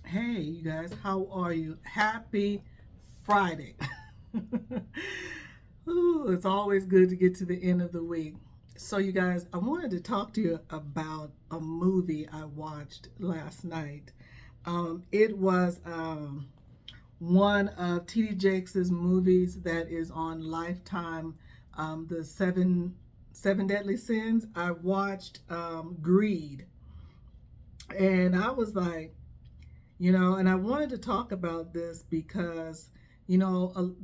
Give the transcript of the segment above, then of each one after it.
Hey, you guys, how are you? Happy Friday. Ooh, it's always good to get to the end of the week. So, you guys, I wanted to talk to you about a movie I watched last night. It was one of T.D. Jakes' movies that is on Lifetime, the Seven Deadly Sins. I watched Greed, and I was like, and I wanted to talk about this because, you know,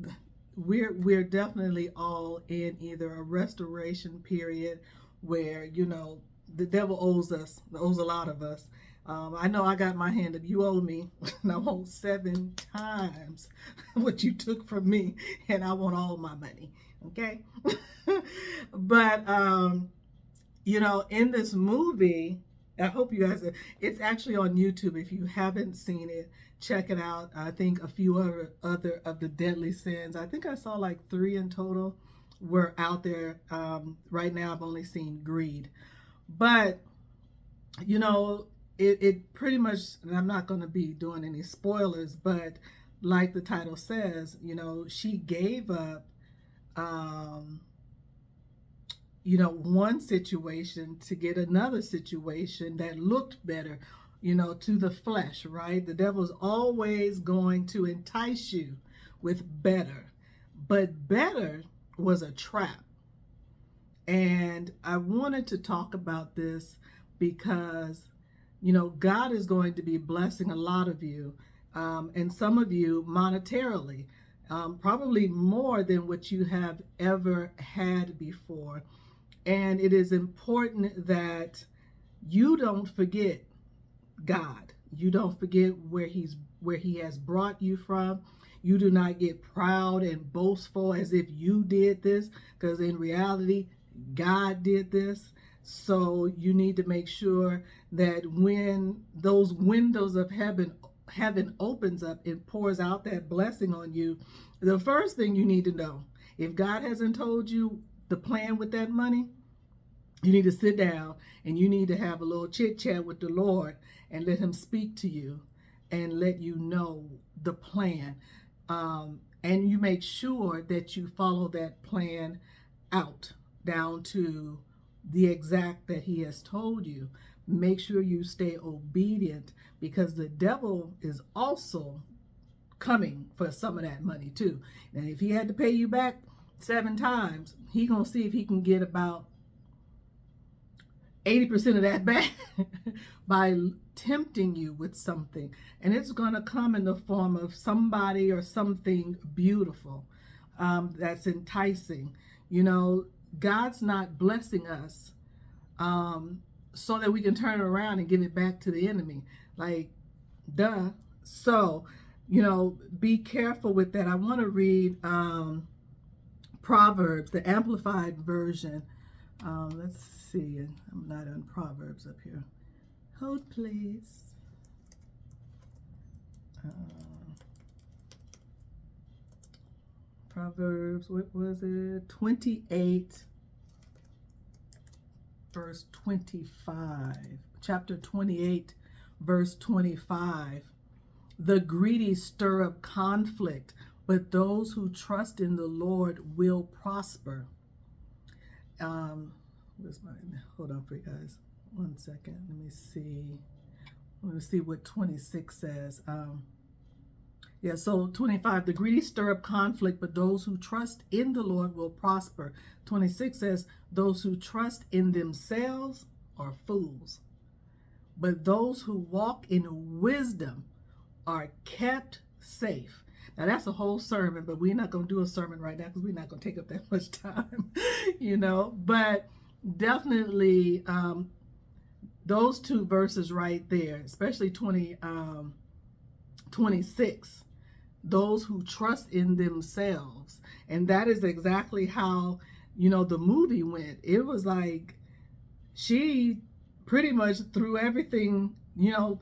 we're definitely all in either a restoration period where, the devil owes a lot of us. I know I got my hand up. You owe me, and I want 7 times what you took from me, and I want all my money. Okay, but in this movie, I hope you guys, it's actually on YouTube. If you haven't seen it, check it out. I think a few other of the deadly sins, I think I saw like 3 in total, were out there. Right now I've only seen Greed. But, it pretty much, and I'm not going to be doing any spoilers, but like the title says, she gave up um, one situation to get another situation that looked better, to the flesh, right? The devil's always going to entice you with better, but better was a trap. And I wanted to talk about this because, God is going to be blessing a lot of you, and some of you monetarily, probably more than what you have ever had before. And it is important that you don't forget God. You don't forget where he has brought you from. You do not get proud and boastful as if you did this, because in reality, God did this. So you need to make sure that when those windows of heaven opens up and pours out that blessing on you, the first thing you need to know, if God hasn't told you the plan with that money, you need to sit down and you need to have a little chit chat with the Lord and let him speak to you and let you know the plan. And you make sure that you follow that plan out down to the exact that he has told you. Make sure you stay obedient, because the devil is also coming for some of that money too. And if he had to pay you back 7 times, he gonna see if he can get about 80% of that back by tempting you with something. And it's going to come in the form of somebody or something beautiful, that's enticing. God's not blessing us so that we can turn it around and give it back to the enemy. Like, duh. So, be careful with that. I want to read Proverbs, the Amplified Version. Let's see. I'm not on Proverbs up here. Hold, please. Proverbs, what was it? 28, verse 25. Chapter 28, verse 25. The greedy stir up conflict, but those who trust in the Lord will prosper. Hold on for you guys 1 second. Let me see what 26 says. So 25, the greedy stir up conflict, but those who trust in the Lord will prosper. 26 says, those who trust in themselves are fools, but those who walk in wisdom are kept safe. Now that's a whole sermon, but we're not going to do a sermon right now because we're not going to take up that much time, but definitely those 2 verses right there, especially 26, those who trust in themselves. And that is exactly how, the movie went. It was like she pretty much threw everything,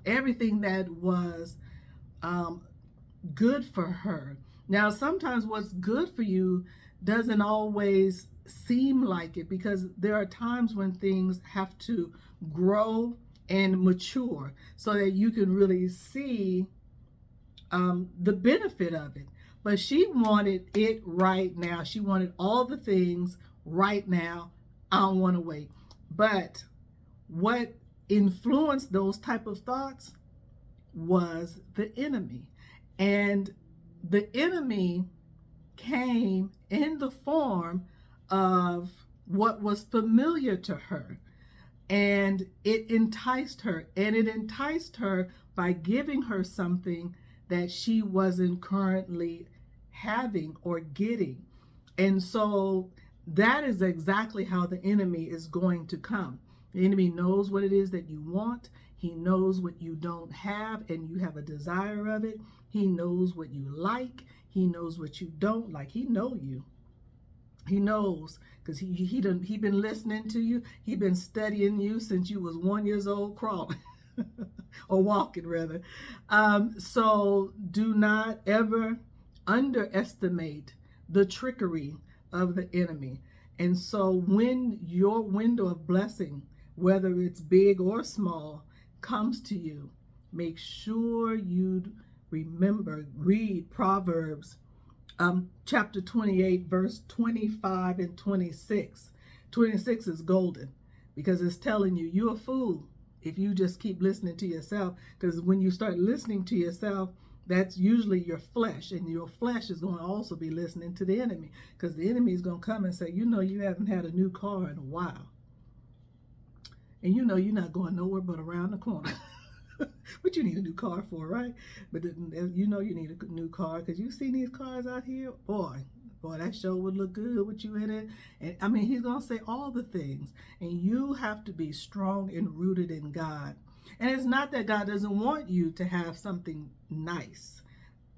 everything that was good for her. Now, sometimes what's good for you doesn't always seem like it, because there are times when things have to grow and mature so that you can really see the benefit of it. But she wanted it right now. She wanted all the things right now. I don't want to wait. But what influenced those type of thoughts was the enemy. And the enemy came in the form of what was familiar to her. And it enticed her. And it enticed her by giving her something that she wasn't currently having or getting. And so that is exactly how the enemy is going to come. The enemy knows what it is that you want. He knows what you don't have and you have a desire of it. He knows what you like. He knows what you don't like. He knows you. He knows because he been listening to you. He been studying you since you was 1 year old crawling or walking rather. So do not ever underestimate the trickery of the enemy. And so when your window of blessing, whether it's big or small, comes to you, make sure you remember, read Proverbs chapter 28, verse 25 and 26. 26 is golden because it's telling you you're a fool if you just keep listening to yourself, because when you start listening to yourself, that's usually your flesh, and your flesh is going to also be listening to the enemy, because the enemy is going to come and say, you know, you haven't had a new car in a while, and you know you're not going nowhere but around the corner. What you need a new car for, right? But you know you need a new car because you've seen these cars out here. Boy, that show would look good with you in it. And I mean, he's going to say all the things. And you have to be strong and rooted in God. And it's not that God doesn't want you to have something nice,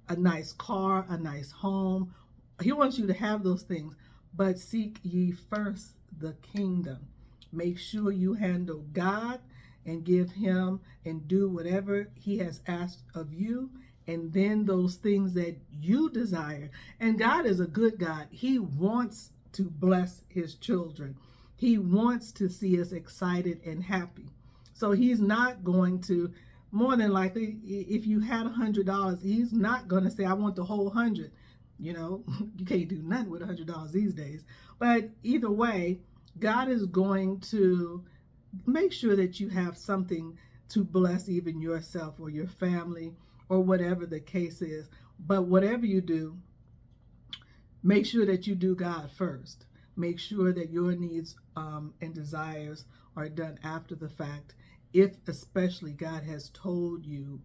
a nice car, a nice home. He wants you to have those things. But seek ye first the kingdom. Make sure you handle God and give him and do whatever he has asked of you, and then those things that you desire. And God is a good God. He wants to bless his children. He wants to see us excited and happy. So he's not going to, more than likely, if you had $100, he's not going to say, I want the whole 100. You know, you can't do nothing with $100 these days. But either way, God is going to make sure that you have something to bless even yourself or your family or whatever the case is. But whatever you do, make sure that you do God first. Make sure that your needs and desires are done after the fact. If especially God has told you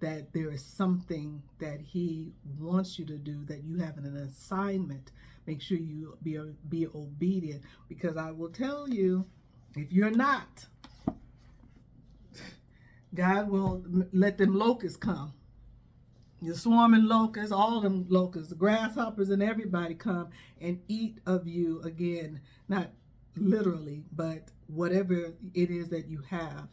that there is something that he wants you to do, that you have an assignment, make sure you be obedient. Because I will tell you, if you're not, God will let them locusts come. The swarming locusts, all them locusts, the grasshoppers and everybody come and eat of you again. Not literally, but whatever it is that you have.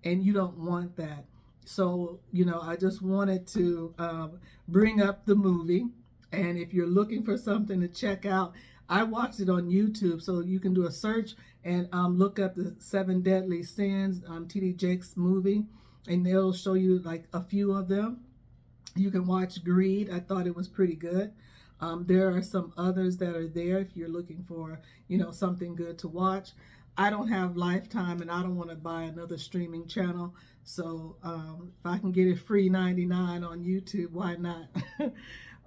And you don't want that. So, you know, I just wanted to bring up the movie. And if you're looking for something to check out, I watched it on YouTube, so you can do a search and look up the 7 Deadly Sins, T.D. Jakes movie, and they'll show you like a few of them. You can watch Greed. I thought it was pretty good. There are some others that are there if you're looking for, you know, something good to watch. I don't have Lifetime, and I don't want to buy another streaming channel. So if I can get it free 99 on YouTube, why not?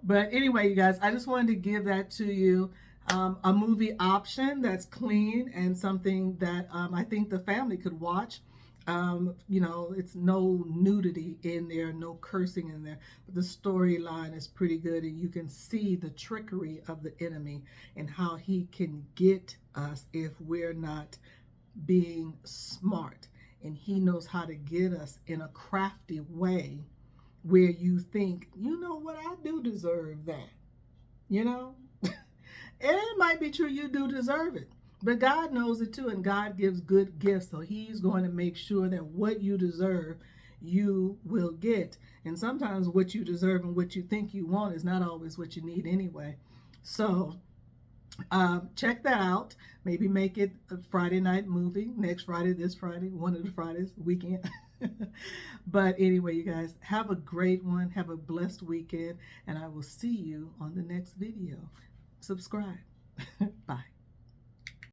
But anyway, you guys, I just wanted to give that to you. A movie option that's clean and something that I think the family could watch. You know, it's no nudity in there, no cursing in there, but the storyline is pretty good, and you can see the trickery of the enemy and how he can get us if we're not being smart. And he knows how to get us in a crafty way where you think, you know what, I do deserve that, you know. And it might be true, you do deserve it. But God knows it too, and God gives good gifts. So he's going to make sure that what you deserve, you will get. And sometimes what you deserve and what you think you want is not always what you need anyway. So Check that out. Maybe make it a Friday night movie next Friday, this Friday, one of the Fridays, weekend. But anyway, you guys, have a great one. Have a blessed weekend, and I will see you on the next video. Subscribe. Bye.